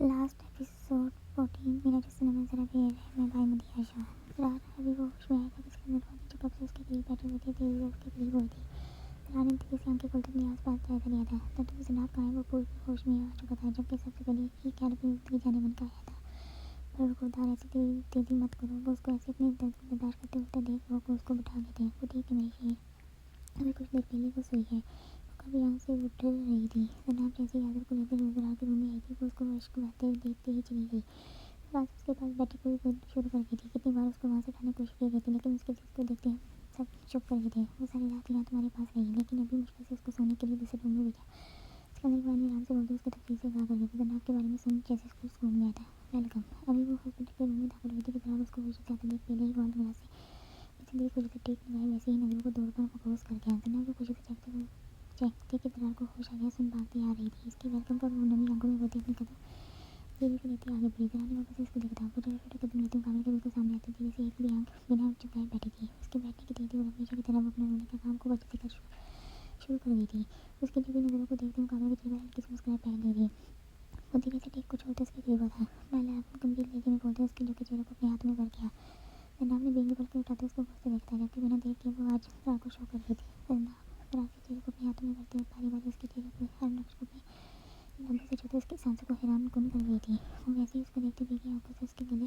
Last episode 14 मेरा जो cinema ज़रा फेर है। मैं भाई मदिया शाह। ज़रा अभी वो होश में आया था, उसके अंदर नीचे कब से उसके करीब बैठे हुए थे, तेज़ी से उसके करीब हुई थी। ज़रा ने तेज़ी से आंखें खोलकर अपने आस-पास जायज़ा लिया था। तब तक जनाब कहाँ है, वो पूरी होश में आ चुका था, जबकि सबसे पहले ही क्या अपनी ज़िंदगी जाने मन का आया था। पर खुदा ऐसी तेज़ी मत करो। वो उसको ऐसे अपने दर्द को बर्दाश्त करते उठते देख वो उसको बिठा लेते हैं। वो ठीक है मेरी शेर, अभी कुछ देर पहले वो सोई है। कभी यहाँ से उठ रही थी। जनाब जैसे यादव को लेकर ज़रा के रूम में आई थी, वो उसको इश्क बहते देखते ही चली गई। राज उसके पास बैठी कोई शुरू कर गई थी। कितनी बार उसको वहाँ से उठाने की कोशिश की गई थी, लेकिन उसके जिद को देखते सब चुप कर गए थे। वो सारी रात यहाँ तुम्हारे पास रही, लेकिन अभी मुश्किल से उसको सोने के लिए दूसरे रूम में भेजा। सिकंदर के बारे में आराम से बोलते उसको तफसील से कहा कर गए थे। जनाब के बारे में सुन जैसे उसको सुकून में आया था। वेलकम। अभी वो हॉस्पिटल के रूम में दाखिल हुई थी कि जनाब उसको होश से आते देख पहले ही वॉल ग्लास से पीछे देख खुशी से टेक लगाए वैसे ही नजरों को दौड़ कर मखौस कर गया। जनाब को खुशी से चेक कि दरार को होश आ गया, सुन भागती आ रही थी। इसकी वेलकम पर वो नमी आंखों में रोती अपनी कदम धीरे से लेती आगे बढ़ी। जरा ने वापस से उसको देखा। वो छोटे-छोटे कदम लेते मुकाबले के बिल्कुल सामने आती धीरे से एक भी आंख बिना झुकाए बैठी थी। उसके बैठने की तेजी और हमेशा की तरह वो अपने रोने का काम खूब अच्छे से शुरू कर दी थी। उसकी झुकी नजरों को देखते मुकाबले के चेहरे पर हल्की सी मुस्कुराहट फैल गई थी। वो धीरे से टेक को छोड़ते उसके करीब था। पहले आप गंभीर लहजे में बोलते उसके झुके चेहरे को अपने हाथों में भर किया। जनाब ने बेंगे पलकें उठाते उसको गौर से देखता, जबकि बिना देखे वो आज जरा को शो कर रही थी। जरा के चेहरे को अपने हाथों में भरते हुए बारी-बारी उसके चेहरे पर हर नक्श को अपने लंबे से छूते उसकी सांसों को हैरान-कुन कर रही थी। वो वैसे ही उसको देखती भीगी आंखों से उसके गले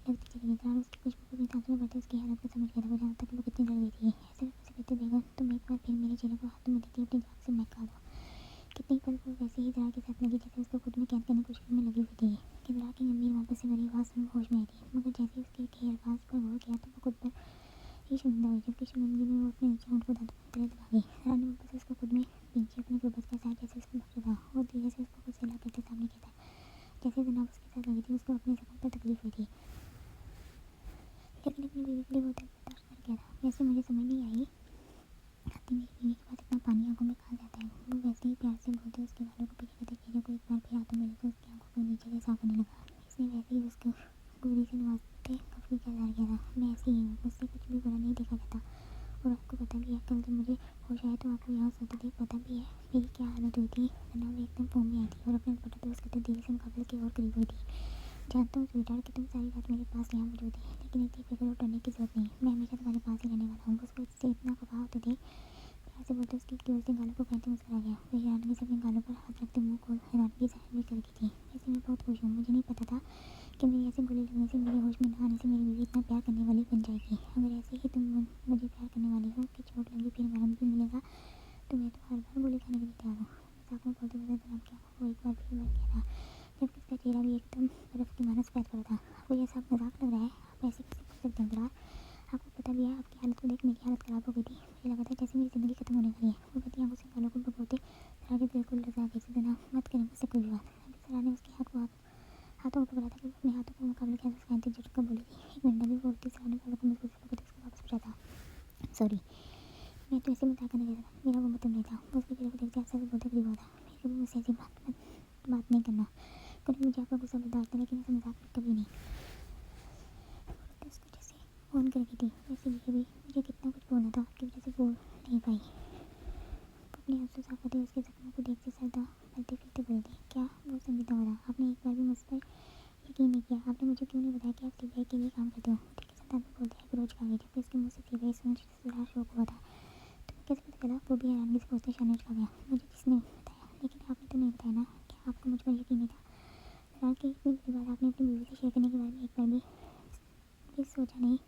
लगती चली गई। जरा उसकी खुशबू को अपनी सांसों में भरते उसकी हालत को समझ गया था। वो जानता था कि वो कितनी डर गई थी। ऐसे उसे कहते बेगम, तुम एक बार फिर मेरे चेहरे को हाथों में लेती अपनी जाग से महका दो। कितनी पल वो वैसे ही जरा के साथ लगी जैसे उसको खुद में कैद करने की कोशिश में लगी हुई थी कि जरा की गंभीर मोहब्बत से भरी आवाज़ सुन होश में आई थी। मगर जैसे ही उसके के अल्फाज पर गौर किया तो वो खुद पर ही शर्मिंदा हुई, जबकि शर्मिंदगी में वो अपने नीचे होंठ को दांतों में दबा गई। जरा ने वापस उसको खुद में खींची अपने गुर्बत के साथ जैसे उसको बख्शा था। वो धीरे से उसको खुद से ला करके सामने किया था। जैसे जनाब उसके साथ लगी थी, उसको अपने जख्म पर तकलीफ हुई थी, लेकिन अपनी बीवी के लिए वो दर्द बर्दाश्त कर गया था। वैसे मुझे समझ नहीं आई आती मेरी बीवी के बाद इतना पानी आंखों में कहाँ जाता है। वो वैसे ही प्यार से बोलते उसके बालों को पीछे करते चेहरे को एक बार फिर हाथों में लेकर उसकी आंखों को नीचे से साफ होने लगा। इसने वैसे ही उसको गोरी से नवाजते काफी इंतजार किया था। मैं ऐसी ही हूँ, मुझसे कुछ भी बुरा नहीं देखा जाता। और आपको पता भी है, कल जब मुझे होश आया तो आपको यहाँ सोते देख पता भी है मेरी क्या हालत हुई थी। जनाब एकदम फोम में आई थी और अपने दुपट्टा दोस्त करते धीरे से मुकाबले की ओर करीब हुई थी। जानता हूँ स्वीटहार्ट कि तुम सारी रात मेरे पास यहाँ मौजूद है, लेकिन इतनी फिक्र और डरने की जरूरत नहीं। मैं हमेशा तुम्हारे पास ही रहने वाला हूँ। उसको इससे इतना खफा होते थे प्यार से बोलते उसकी की ओर से गालों को पहनते मुस्कुरा गया। वो हैरानगी से अपने गालों पर हाथ रखते मुंह खोल हैरानगी जाहिर भी कर रही थी। वैसे मैं बहुत खुश हूँ। मुझे नहीं पता था कि मेरी ऐसी गोली लगने से, मेरे होश में न आने से मेरी बीवी इतना प्यार करने वाली बन जाएगी। अगर ऐसे ही तुम मुझे प्यार करने वाली हो कि चोट लगी फिर मरहम भी मिलेगा, तो मैं तो हर बार गोली खाने के लिए तैयार हूँ। मजाक में बोलते बोलते जनाब की आंखों को एक बार फिर भर गया था, जबकि उसका चेहरा भी एकदम बर्फ की मानस सफेद पड़ा था। आपको यह सब मजाक लग रहा है? आप ऐसे कैसे कर सकते हैं जरा? आपको पता भी है आपकी हालत को देख मेरी हालत ख़राब हो गई थी। मुझे लगा था जैसे मेरी ज़िंदगी खत्म होने वाली है। वो बड़ी आंखों से गालों को भगोते जरा के बिल्कुल लजा गई थी। जनाब मत करें मुझसे कोई बात। अभी जरा ने उसके हाथों को पकड़ा था कि वो अपने हाथों पर मुकाबले के आंसू फेंकते झटक कर बोली थी, एक मिनट। अभी बोलती जरा ने बालों को मजबूत से पकड़ते उसको वापस पूछा था, सॉरी मैं तो ऐसे मजाक करने गया था, मेरा वो मतलब नहीं था। वो उसके चेहरे को देखते आस्ते से बोलते करीब हुआ था, मेरे कभी मुझसे ऐसी बात नहीं करना। कभी मुझे आपका गुस्सा बर्दाश्त है, लेकिन ऐसे मजाक में कभी नहीं। तो उसको जैसे फोन कर गई थी वैसे ये भी मुझे कितना कुछ बोलना था, आपकी वजह से बोल नहीं पाई। वो अपने आंसू साफ करते उसके जख्मों को देखते सरदा फैलते फिरते बोली थी, क्या वो संजीदा हो रहा? आपने एक बार भी मुझ पर यकीन नहीं किया। आपने मुझे क्यों नहीं बताया कि आप सीबीआई के लिए काम करते हो? ठीक है संतान में बोलते हैं रोज खा गई, जबकि उसके मुँह से सीबीआई सुन बड़ा शौक हुआ था। तुम्हें कैसे पता चला? वो भी हैरानगी से पूछते शानोज खा गया। मुझे किसने बताया? लेकिन आपने तो नहीं बताया ना, क्या आपको मुझ पर यकीन नहीं था? जरा कि इतनी बड़ी बात आपने अपनी बीवी से शेयर करने के बारे में एक बार भी सोचा नहीं।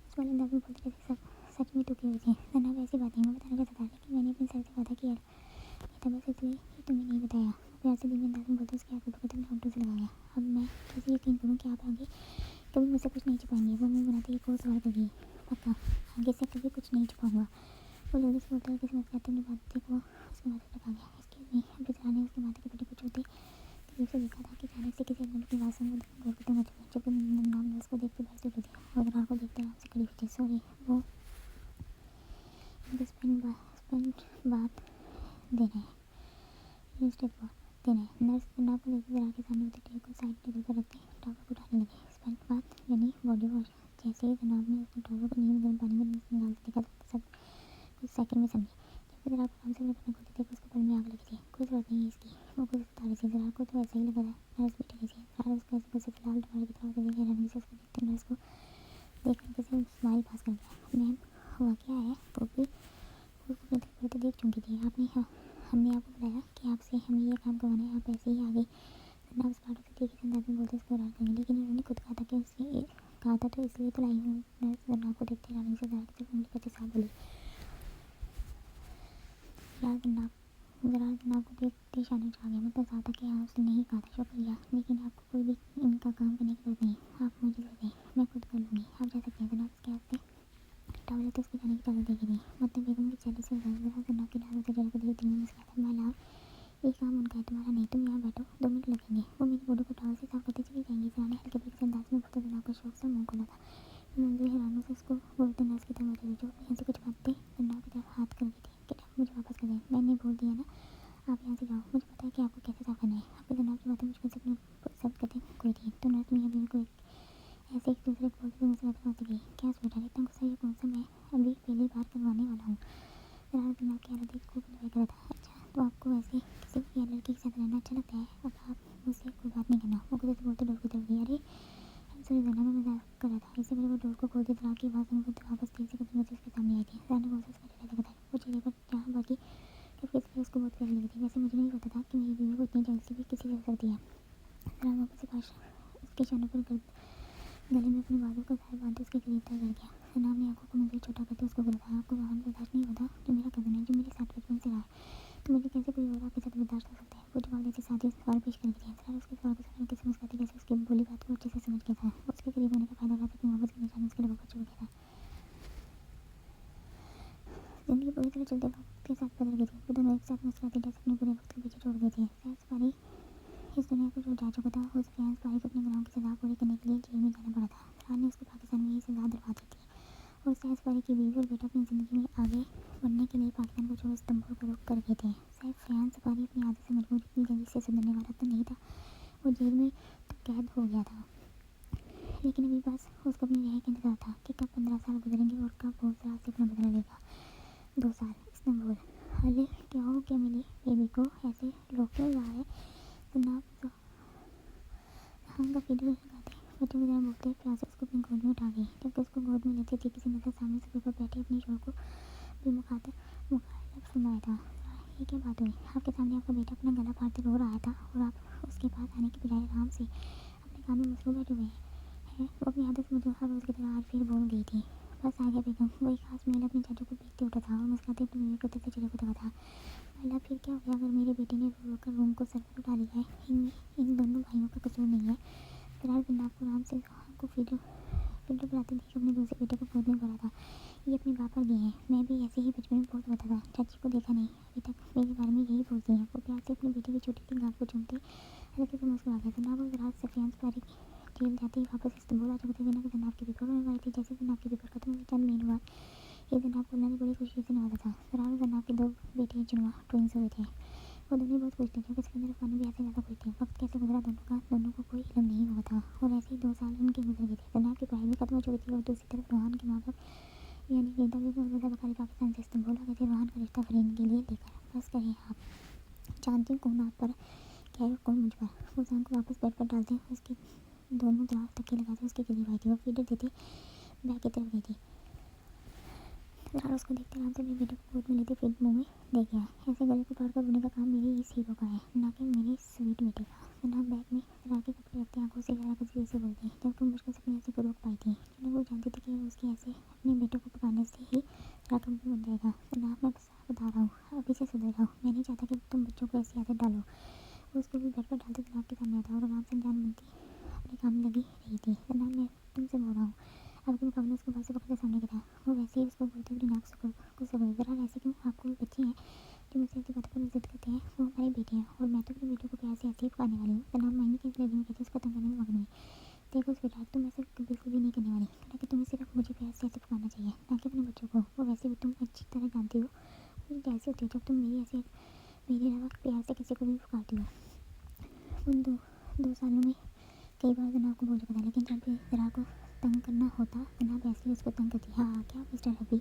उस वाले अंदाज में बोलते जैसे सब सच में टूटी हुई थी। जनाब ऐसी बात नहीं मैं बताना चाहता था, लेकिन मैंने अपने सर से वादा किया था, बस इसलिए ही तुम्हें नहीं बताया। वो प्यार से धीमे अंदाज में बोलते उसके हाथ को पकड़ते अपने होंठों से लगा गया। अब मैं कैसे यकीन करूँ कि आप आगे कभी मुझसे कुछ नहीं छिपाएंगे? वो मुंह बनाते एक और सवाल कर गई। पक्का आगे से कभी कुछ नहीं छिपाऊंगा। वो जल्दी से बोलता है कि समझ जाते अपनी बातें को उसके माथे पर रखा गया। Excuse me. अभी जरा ने उसके माथे के पट्टी को छूते करीब से देखा था कि अचानक से किसी अजनबी की आवाज़ से वो गौर करते मच गई, जबकि नाम ने उसको देखते बैठ चुकी थी और जरा को देखते आराम से खड़ी हुई थी। सॉरी वो स्पेंट बात देना है, रजिस्टर्ड बात देना है। नर्स जनाब को देखते जरा के सामने उतरे टेबल को साइड टेबल पर रखते टॉवल को उठाने लगे। स्पेंट बात यानी बॉडी वॉश। जैसे ही जनाब ने उसने टॉवल को नीम गर्म पानी में निकाल के देखा तो सब कुछ सेकंड में समझे, जबकि जरा आराम से अपने कपड़े खोलते थे उसको पल में आग लगी थी। कोई जरूरत नहीं है इसकी, वो खुद बता रही थी। जरा को तो ऐसा ही लगा था नर्स भी परेशानी में आ गया। मतलब ज़्यादा कि हाँ उसने नहीं कहा था शुक्रिया, लेकिन आपको कोई भी इनका काम करने की ज़रूरत नहीं, आप मुझे दे दें, मैं खुद कर लूँगी, आप जा सकते हैं। जनाब उसके हाथ से टॉवल तो उसके जाने की इजाज़त देगी नहीं। मतलब बेगम की चेहरे से जनाब की डालों से जरा दिल में मुस्कुराता। मैं लाभ ये काम उनका है, तुम्हारा नहीं। तुम यहाँ बैठो, 2 मिनट लगेंगे। वो मेरी बॉडी को टॉवल से साफ करते चली जाएंगी। सराहने हल्के फुल्के अंदाज में बोलता। जनाब का शौक से मुँह खोला था। मंजूर हैरान से उसको बोलते नर्स की तरफ मुझे जो अपनी हंसी कुछ बातें जनाब की तरफ हाथ कर गई थी कि आप मुझे वापस कर दें। मैंने बोल दिया ना, आप यहाँ से जाओ, मुझे पता है कि आपको कैसे साफ करना है। आपके जनाब की बातें मुश्किल से अपनी सब करते कोई थी तो नर्स मियाँ बीवी को ऐसे एक दूसरे को बोलते मुझसे बात गई। क्या स्वीटर इतना गुस्सा ये कौन सा, मैं अभी पहली बार करवाने वाला हूँ। जनाब की हालत देख खूब इंजॉय कर रहा था। अच्छा तो आपको वैसे किसी भी लड़की के साथ रहना अच्छा लगता है, अब आप मुझसे कोई बात नहीं करना। वो कुछ बोलते डोर की तरफ गई। अरे सॉरी जना, मैं मजाक कर रहा था। इससे पहले वो डोर को खोल दी। जनाब की आवाज़ सुनकर तो वापस तेजी से कदम से उसके सामने आई थी। जनाब ने कोशिश कर रहा था वो चेहरे पर जहाँ बाकी सबके से उसको बहुत प्यारी लगी थी। वैसे मुझे नहीं पता था कि मेरी बीवी को इतनी जल्दी भी किसी से हो सकती है। जनाब वापस से पास उसके शानों पर गले में अपने बालों का सहारा बांधे उसके करीब तक कर गया। जनाब ने आंखों को मंजूर छोटा करते उसको बोला, आपको वाहन बर्दाश्त नहीं होता, जो मेरा कज़न है, जो मेरे साथ बचपन से रहा है, तो मुझे कैसे कोई और आपके साथ बर्दाश्त हो सकता है। वो जवाब जैसे साथी सवाल पेश कर रही थी। उसके सवाल को सुनकर किसी मुस्कुराती जैसे उसकी बोली बात को अच्छे से समझ गया था। उसके करीब होने का फायदा उठाते अपनी मोहब्बत की निशानी उसके लगों पर छू गया था। जिंदगी पूरी तरह चलते वक्त के साथ बदल गई थी। वो दोनों एक साथ मुस्कुराते जैसे अपने बुरे वक्त के पीछे छोड़ गए थे। सैर सफारी इस दुनिया को जो जा चुका था, उस फैंस पारी को अपने गुनाहों की सजा पूरी करने के लिए जेल में जाना पड़ा था। फरहान ने उसको पाकिस्तान में ही सजा दिलवा दी थी और सैफ पारी की बीवी और बेटा अपनी ज़िंदगी में आगे बढ़ने के लिए पाकिस्तान को छोड़ इस्तांबुल का रुख कर गए थे। सैफ फरहान सफारी अपनी आदत से मजबूर इतनी जल्दी से सुधरने वाला तो नहीं था। वो जेल में तो कैद हो गया था, लेकिन अभी बस उसको अपनी रिहाई का इंतजार था कि कब 15 साल गुजरेंगे और कब वो जरा से अपना बदला लेगा। 2 साल इस्तांबुल। अरे क्या हो क्या मेरी बेबी को ऐसे रोक क्यों रहा है। जनाब हम का फीडर लगाते बच्चों की तरह बोलते प्यार से उसको अपनी गोद में उठा गई। जबकि उसको गोद में लेती थी किसी नजर सामने सोफे पर बैठे अपनी शोर को भी मुखातिब सुनाया था। ये क्या बात हुई, आपके सामने आपका बेटा अपना गला फाड़ते रो रहा था और आप उसके पास आने की बजाय आराम से अपने काम में मसरूफ बैठे हुए हैं। वो अपनी आदत से मुझे हर रोज़ की तरह आज फिर बोल गई थी। बस आ गया बेगम। वही खास मेल अपनी चाचू को देखते उठा था और मुस्कुराते अपनी बीवी को उतरते चले को दबा था। महिला फिर क्या हो गया, अगर मेरे बेटे ने रो कर रूम को सर पर उठा लिया है, इनमें इन दोनों भाइयों का कसूर नहीं है। फिलहाल जनाब को आराम से को फिल्टर बनाते देख अपने दूसरे बेटे को गोद में भरा था। ये अपने बाप पर गए हैं, मैं भी ऐसे ही बचपन में बहुत होता था। चाची को देखा नहीं, अभी तक मेरे बारे में यही बोलती हैं। वो प्यार से अपने बेटे की छोटी सी गांठ को चूमते हल्के से मुस्कुरा गया। जनाब वो रात सफियान पारी जेल जाते ही वापस इस्तांबुल आ चुके थे। बिना जनाब की पेपर होने वाली थी। जैसे जनाब की पेपर खत्म हुई चंद महीनों बाद ये जनाब को अल्लाह ने बड़ी खुशी से नवाजा था। फरहान जनाब के 2 बेटे जुड़वा ट्विंस हुए थे। वो दोनों बहुत खुश थे क्योंकि सिकंदर अफगानी भी ऐसे ज़्यादा खुश थे। वक्त कैसे गुजरा दोनों को कोई इल्म नहीं हुआ था और ऐसे ही 2 साल उनके गुजर गए थे। जनाब की पढ़ाई भी खत्म हो चुकी थी और दूसरी तरफ रूहान के माँ बाप यानी रीदा भी रजा बकारी पाकिस्तान से इस्तांबुल आ गए थे रूहान का रिश्ता फरीन के लिए लेकर। बस करें आप जानती हूँ कौन आप पर क्या है और कौन मुझ पर। वो जान को वापस बेड पर डालते उसके दोनों तरफ तकिए लगाते उसके करीब आई थी। वो फीडर देते बैग की तरफ गई थी। उसको देखते आराम से मेरे बेटे को गोद में लेते फिर मुँह में दे गया। ऐसे गले को पकड़ कर रोने का काम मेरे इस हीरो का है, ना कि मेरे स्वीट बेटे का। जनाब बैग में जरा के कपड़े रखते आंखों से इशारा करती ऐसे बोलती जबकि मुश्किल से अपनी हंसी को रोक पाई थी। जनाब वो जानती थी कि उसके ऐसे अपने बेटे को पकाने से ही राकम भी बन जाएगा। जनाब मैं बता रहा हूँ, अभी से सुधर जाओ, मैं नहीं चाहता कि तुम बच्चों को ऐसी आदत डालो। वो उसको भी बेड पर डालते जनाब के सामने आता और आराम से जान बनती अपने काम में लगी रही थी। जनाब मैं तुमसे बोल रहा हूँ। आपके मुकाबले उसको बात से पकड़ सामने गिरा। वो वैसे ही उसको बोलते हुए नाक से कुछ ज़रा ऐसे क्यों, आपको भी बच्चे हैं जो मुझसे ऐसी बातों पर जिद करते हैं। वो हमारे बेटे हैं और मैं तो अपने बेटे को प्यार से ऐसे ही पकाने वाली हूँ। जनाब महीने की अंग्रेजी में कहते उसको तंग करने में मगन हुई। देखो स्वीटहार्ट, तुम ऐसे बिल्कुल भी नहीं करने वाली, हालांकि तुम्हें सिर्फ मुझे प्यार से ऐसे पकाना चाहिए, ना कि अपने बच्चों को। वो वैसे भी तुम अच्छी तरह जानती हो मुझे कैसे होती है जब तुम मेरे अलावा प्यार से किसी को भी पुकारती हो। उन 2 सालों में कई बार जनाब को बोल चुका था, लेकिन जब भी जरा को तंग करना होता जनाब ऐसे ही उसको तंग करती। हाँ क्या मिस्टर हैप्पी,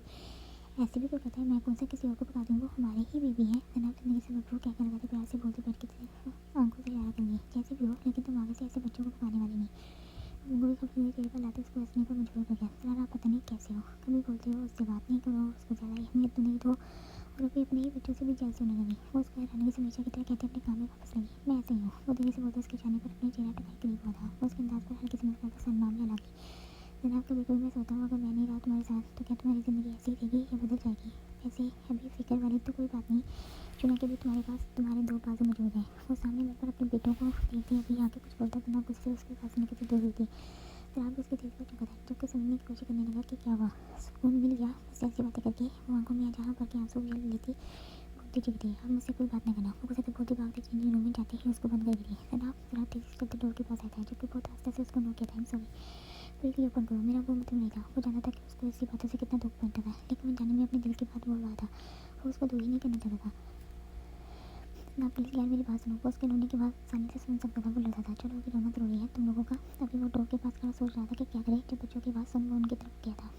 ऐसे भी कोई कहता है मैं कौन सा किसी और को पकाती हूँ, वो हमारे ही बीबी है। जनाब जिंदगी से भरपूर क्या कर लगाते प्यार से बोलते बैठ के आंखों से इशारा कर लिए। जैसे भी हो, लेकिन तुम आगे से ऐसे बच्चों को पकाने वाली नहीं। मुंगली को अपने चेहरे पर लाते उसको हंसने पर मजबूर कर गया। जरा आप पता नहीं कैसे हो, कभी बोलते हो उससे बात नहीं करो, उसको ज़्यादा अहमियत नहीं दो और अभी अपने ही बच्चों से भी जल्द होने लगी। वो उसको हैरानी से हमेशा की तरह कहते अपने काम में वापस लगी। मैं ऐसे ही हूँ। वो धीरे से बोलते उसके जाने पर अपने चेहरा टकाई करीब हुआ था। वो उसके अंदाज पर हल्की से मुस्कुराकर सन्नाम में लगी। जनाब कभी कभी मैं सोचता हूँ अगर मैं नहीं रहा तुम्हारे साथ तो क्या तुम्हारी ज़िंदगी ऐसी ही रहेगी या बदल जाएगी। वैसे अभी फिक्र वाली तो कोई बात नहीं, चुने के भी तुम्हारे पास तुम्हारे दो बाजू मौजूद हैं। वो सामने मुड़ पर अपने बेटों को देखते अभी आके कुछ बोलता तो ना गुस्से से उसके पास होने की दूर हुई थी। जनाब उसके दिल पर चुका था, जबकि समझने की कोशिश करने लगा कि क्या हुआ। सुकून मिल गया बस ऐसी बातें करके। वो आंखों में जहाँ भर के आंसू उछल लेती बोलती चुकी थी, अब मुझसे कोई बात न करना। वो गुस्से से बोलती भागती चेंजिंग रूम में जाती ही उसको बंद कर दी। जनाब तेजी से चलते डोर के पास आता है, जबकि बहुत आस्ते से उसको नो कहता है, सॉरी प्लीज ये ओपन करो। मेरा वो मतलब नहीं था। वो जानता था कि उसको ऐसी बातों से कितना दुख पहुंचता था, लेकिन वो जाने में अपने दिल की बात बोल रहा था। वो उसको दूर ही नहीं करना चाहता था। ना प्लीज यार मेरी बात सुनो। वो उसके रोने की बात आसानी से सुन सकता था। वो लड़ता था, चलो अभी रोना जरूरी है तुम लोगों का। अभी वो डोर के पास खड़ा सोच रहा था कि क्या करे, जब बच्चों की बात सुन वो उनकी तरफ गया था।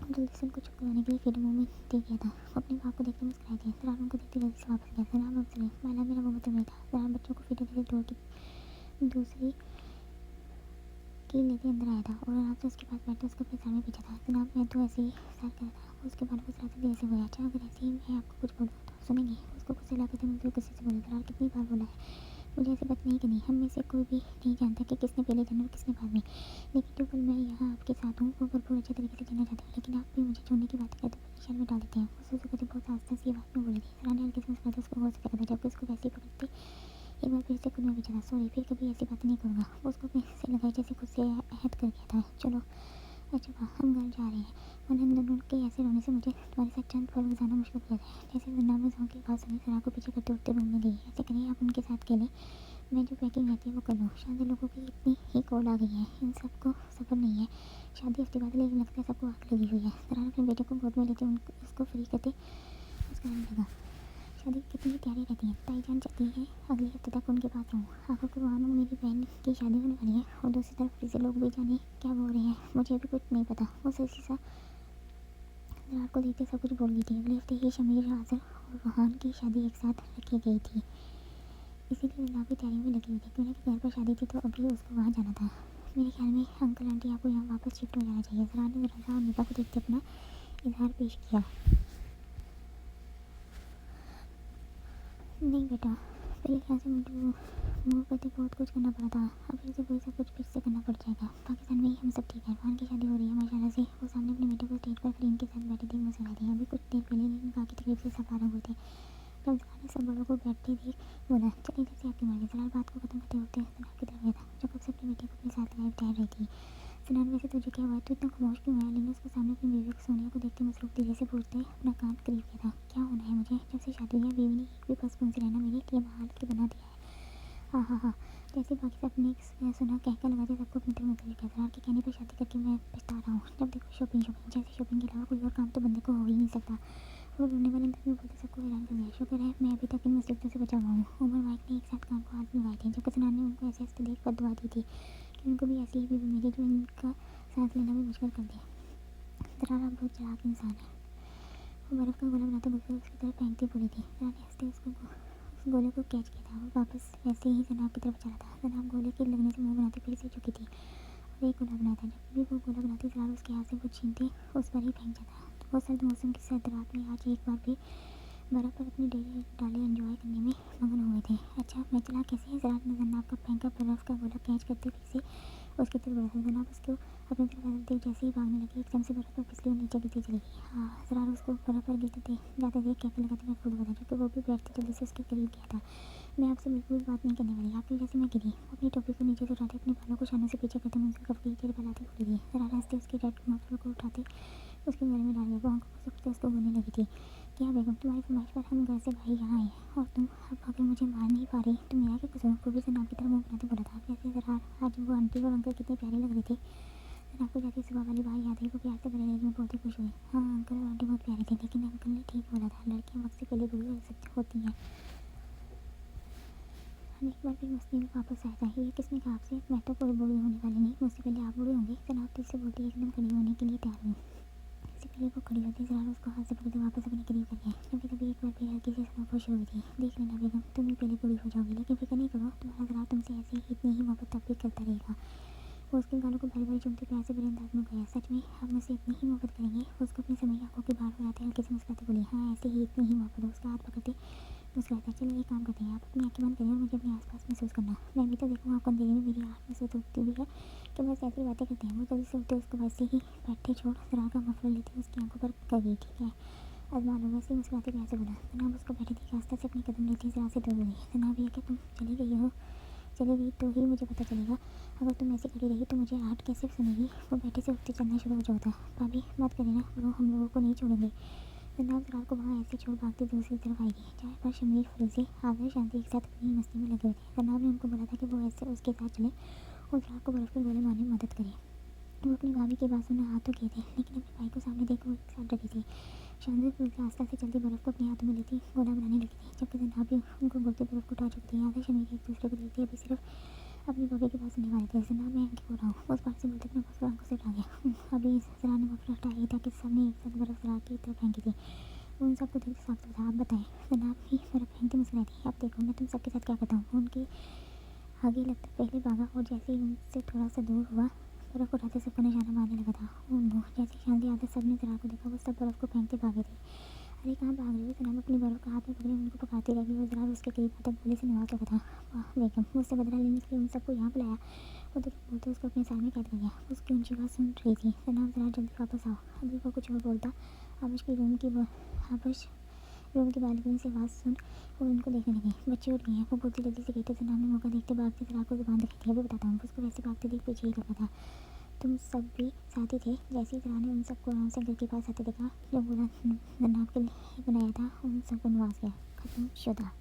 जल्दी से उनको चुप कराने के लिए फिर मुंह में दे गया था। वो अपने बाप को देखकर मुस्कुराई थी। जनाब उनको देखते जल्दी से वापस गया। जनाब अब सॉरी माला, मेरा वो मतलब नहीं था। जनाब बच्चों को फिर धीरे डोर की दूसरी कील लेके अंदर आया था और आराम से उसके पास बैठकर उसको अपने सर में पीछा था। जनाब मैं तो ऐसे ही सर कर था। वो उसके बालों को जरा सा धीरे से बोला, अच्छा अगर ऐसे ही मैं आपको कुछ बोलूँ तो सुनेंगे? उसको गुस्से लाते थे मुझे गुस्से से बोले, जनाब कितनी बार बोला है मुझे ऐसी बात नहीं करनी। हम में से कोई भी नहीं जानता कि किसने पहले जन्म और किसने बाद में, लेकिन जो पल मैं यहाँ आपके साथ हूँ वो भरपूर अच्छे तरीके से जीना चाहता हूँ, लेकिन आप भी मुझे छोड़ने की बात करते हो परेशान में डाल देते हैं। वो सोचो मुझे बहुत आस्ते से आवाज़ में बोली थी। सराहना हल्के से मुस्कुराते उसको गौर से देखा था, जबकि उसको वैसे ही पकड़ते एक बार फिर से खुद में विचारा, सॉरी फिर कभी ऐसी बात नहीं करूँगा। वो उसको फिर से लगा जैसे खुद से अहद कर गया था। चलो अच्छा हम घर जा रहे हैं, वरना इन दोनों के ऐसे रोने से मुझे तुम्हारे साथ चंद पल गुजारना मुश्किल हो जाता है। जैसे वरना में की बात सुनी सरा को पीछे करते उठते रूम में गई। ऐसे करिए आप उनके साथ खेलें, मैं जो पैकिंग रहती है वो कर लूँ। शादी लोगों की इतनी ही कॉल आ गई है, इन सबको सब्र नहीं है। शादी हफ्ते बाद, लेकिन लगता है सबको आग लगी हुई है। जरा अपने बेटे को गोद में लेते उसको फ्री करते मुस्कुराने लगा। शादी कितनी तैयारी रहती है, ताई जान चाहती है अगले हफ्ते तक उनके पास रहूँ। आखिर को मानो मेरी बहन की शादी होने वाली है और दूसरी तरफ फिर से लोग भी जाने क्या बोल रहे हैं, मुझे अभी कुछ नहीं पता। वो सही सा रात को देखते सब कुछ बोल गई थी। अगले हफ्ते ही शमीर आजर और रोहान की शादी एक साथ रखी गई थी, इसीलिए विला की तैयारी में लगी हुई थी। क्योंकि घर पर शादी थी तो अभी उसको वहाँ जाना था। मेरे ख्याल में अंकल आंटी आपको यहाँ वापस शिफ्ट हो जाना चाहिए। जरा ने जरा और निभा को देखते अपना इजहार पेश किया। नहीं बेटा, पहले यहाँ से मुझे मूव करते बहुत कुछ करना पड़ा था, अब फिर से वही सब कुछ फिर से करना पड़ जाएगा। पाकिस्तान में ही हम सब ठीक है। वहाँ की शादी हो रही है माशाल्लाह से। वो सामने अपने बेटे को स्टेज पर करीम के साथ बैठे देख मुस्कुरा थी। अभी कुछ देर पहले निकाह की तकलीफ से सब आराम हुए थे। जब जरा ने सब बड़ों को बैठते देख बोला, चलिए इधर से आपकी मांगे। जरा बात को खत्म करते उठते जनाब की तरफ गया था, जो कब से अपने बेटे को अपने साथ लगाए बैठ रही थी। सनान वैसे तुझे क्या हुआ, तू इतना खामोश क्यों है? लेकिन उसके सामने अपनी बीवी को सोनिया को देखते मसरूफ धीरे से पूछते अपना कान करीब किया था। क्या होना है मुझे? जब से शादी हुई है बीवी ने एक भी पस से रहना मेरे लिए महाल के बना दिया है। हाँ हाँ हाँ, जैसे बाकी सब ने सुना कहकर लगाते सबको अपनी तरफ मुतवज्जो किया। जरा के कहने पर शादी करके मैं पछता रहा हूँ। जब देखो शॉपिंग शॉपिंग, जैसे शॉपिंग के अलावा कोई और काम तो बंदे को हो ही नहीं सकता। वो रोने वाले अंदाज में बोलते सबको हैरान कर दिया। शुक्र है मैं अभी तक इन मुसीबतों से बचा हुआ हूँ। उमर वाइफ ने एक साथ कान को हाथ मिलवाए थे, जबकि सनान ने उनको ऐसे हंसते देख बददुआ दी थी कि उनको भी ऐसी ही बीवी मिली जो इनका सांस लेना भी मुश्किल कर दे। जरा बहुत चालाक इंसान है। वो बर्फ़ का गोला बनाते गुस्से उसकी तरफ फेंकती बोली थी। जरा ने हंसते उसको उस गोले को कैच किया था। वो वापस वैसे ही जनाब की तरफ चला था। जनाब गोले के लगने से मुंह बनाते फिर से चुकी थी और एक गोला बनाया था। जब भी वो गोला बनाती जरा उसके हाथ से वो छीनते उस पर ही फेंक जाता। वो सर्द मौसम की सर्द रात में आज एक बार फिर बर्फ़ पर अपनी डाले एंजॉय करने में मगन हुए थे। अच्छा मैं चला कैसे है? जरा ने जनाब का फेंका बर्फ़ का गोला कैच करते फिर से उसकी तरफ बढ़ा था। जनाब उसको अपनी तरफ देख जैसे ही भागने लगी एकदम से बर्फ़ पर फिसली और नीचे गिरती चली गई। हाँ जरा उसको बर्फ़ पर गिरते जाते देख कहकर लगाते मैं खुद बता, जबकि वो भी बैठते जल्दी से उसके करीब गया था। मैं आपसे बिल्कुल भी बात नहीं करने वाली, आपकी वजह से मैं गिरी। वो अपनी टोपी को नीचे से उठाते अपने बालों को शानों से पीछे करते मुझसे कफ गई चेहरे फैलाते बोली थी। जरा हंसते उसके रेड मफलर को उठाते उसके गले में डाल दिया। वो आंखों को सुखते उसको बोलने लगी थी, क्या बेगम तुम्हारी फरमाइश पर हम घर से भाई यहाँ आए हैं और तुम अब अगर मुझे मार नहीं पा रही तो मेरा क्या कसूर? वो भी जनाब की तरफ मुँह बनाते बोला था। वैसे जरा आज वो आंटी और अंकल कितने प्यारे लग रहे थे। जनाब को जैसे सुबह वाली बात याद आई, वो प्यार से भरे दिल में बहुत ही खुश हुई। हाँ अंकल और आंटी बहुत प्यारे थे, लेकिन अंकल ने ठीक बोला था, लड़कियाँ वक्त से पहले बुरी हो सकती होती हैं। एक बार फिर मस्ती में वापस आया था। ये किसने कहा आपसे? मैं तो कोई बूढ़ी होने वाली नहीं, मुझसे पहले आप बूढ़े होंगे। जनाब तेज से बोलती एकदम खड़ी होने के लिए तैयार हुई। इससे पहले वो खड़ी होती जरा उसको हाथ से पकड़ते वापस अपने करीब कर गया, जबकि तभी एक बार फिर हल्की से सनोफर शुरू हुई थी। देख लेना बेगम तुम भी पहले बूढ़ी हो जाओगी, लेकिन फिक्र नहीं करो, तुम्हारा जरा तुमसे ऐसे ही इतनी ही मोहब्बत तब भी करता रहेगा। वो उसके गालों को बारी बारी चूमते प्यार से भरे अंदाज में गया। सच में आप मुझसे इतनी ही मोहब्बत करेंगे? वो उसको अपनी समय आंखों के बाहर हो जाते हल्के से मुस्कुराते बोली, हाँ ऐसे ही इतनी ही मोहब्बत। उसका हाथ पकड़ते मुस्कुराता, चलिए एक काम करते हैं, आप अपनी आंखें बंद करिए और मुझे अपने आसपास महसूस करना। मैं भी तो देखूँ आपको अंधेरे में मेरी आँख महसूस होती भी है कि बस ऐसी बातें करते हैं। वो जल्दी से उठते उसको वैसे ही बैठे छोड़ जरा का मफलर लेते उसकी आंखों पर कर गई। ठीक है आजमा लो। वैसे ही मुस्कुराते प्यार से बोला। जनाब उसको बैठी थी आस्था से अपने कदम लेती जरा से दूर हुई। जनाब ये क्या तुम चली गई हो? चलेगी तो ही मुझे पता चलेगा। अगर तुम ऐसी खड़ी रही तो मुझे आहट कैसे सुनेगी? वो बैठे से उठते चलना शुरू हो जाता। भाभी मत करें ना, वो हम लोगों को नहीं छोड़ेंगे। जनाब जरार को वहाँ ऐसे छोड़ भागती दूसरी तरफ आएगी जहाँ पर शमीर फरूसी आदर शांति एक साथ अपनी मस्ती में लगे हुए थे। जनाब ने उनको बोला था कि वो ऐसे उसके साथ चले और जरार को बर्फ़ के गोले मारने में मदद करे। वो अपनी भाभी की बात सुनने हाथ तो किए थे लेकिन अपने भाई को सामने देखकर वो एक साथ डरी थी। शानदार फूल आस्था से चलती बर्फ़ को अपने हाथों में लेती गोला बनाने लगी थी जबकि जनाब भी उनको बोलते बर्फ़ को उठा चुकी थी। आदर शमीर एक दूसरे को देखते अभी सिर्फ अपनी भाभी की बात सुनने वाले थे। जनाब मैं आगे हो रहा हूँ उस बात से बोलते अपना मफलर आंखों से हटा गया। अभी जरा ने मफलर हटाया ताकि सबने एक साथ बर्फ़ जरा की तरफ फेंकी थी। वो उन सबको देखते साफ था। आप बताएं। जनाब ही बर्फ़ फेंकती मुस्कुराई थी। अब देखो मैं तुम सबके साथ क्या करता हूँ। उनके आगे लगता पहले भागा और जैसे ही उनसे थोड़ा सा दूर हुआ बर्फ़ उठाते सबको निशाना मारने लगा था। उनको जैसे शांति आते सबने जरा को देखा वो सब बर्फ़ को फेंकते भागे थे। अरे कहाँ भाग रही हो? जनाब अपनी बर्फ़ का हाथ में पकड़े उनको पकाती रह गई और जरा उसके करीब तक गोली से नवाज लगा था। वाह बेगम मुझसे बदला लेने के लिए उन सबको यहाँ बुलाया। वो तो क्या बोलते उसको अपने साल में कैद कर दिया। उसकी ऊंची आवाज़ सुन रही थी। जनाब जरा जल्दी वापस आओ। अभी वो कुछ और बोलता। आबश रूम की बालकनी से आवाज़ सुन वो उनको देखने लगी। बच्चे उठ गए हैं। वो बोलती जल्दी से गई तो जनाब ने मौका देखते भागते जरा को जुबान दिखाई थी। अभी बताता हूँ। उसको वैसे भागते देख पीछे ही लगा था। तुम सब भी साथी थे? जैसे ही जरा ने उन सबको आराम से घर के पास आते देखा जो गोला जनाब के लिए बनाया था उन सबको नवाज गया। खत्म शुदा।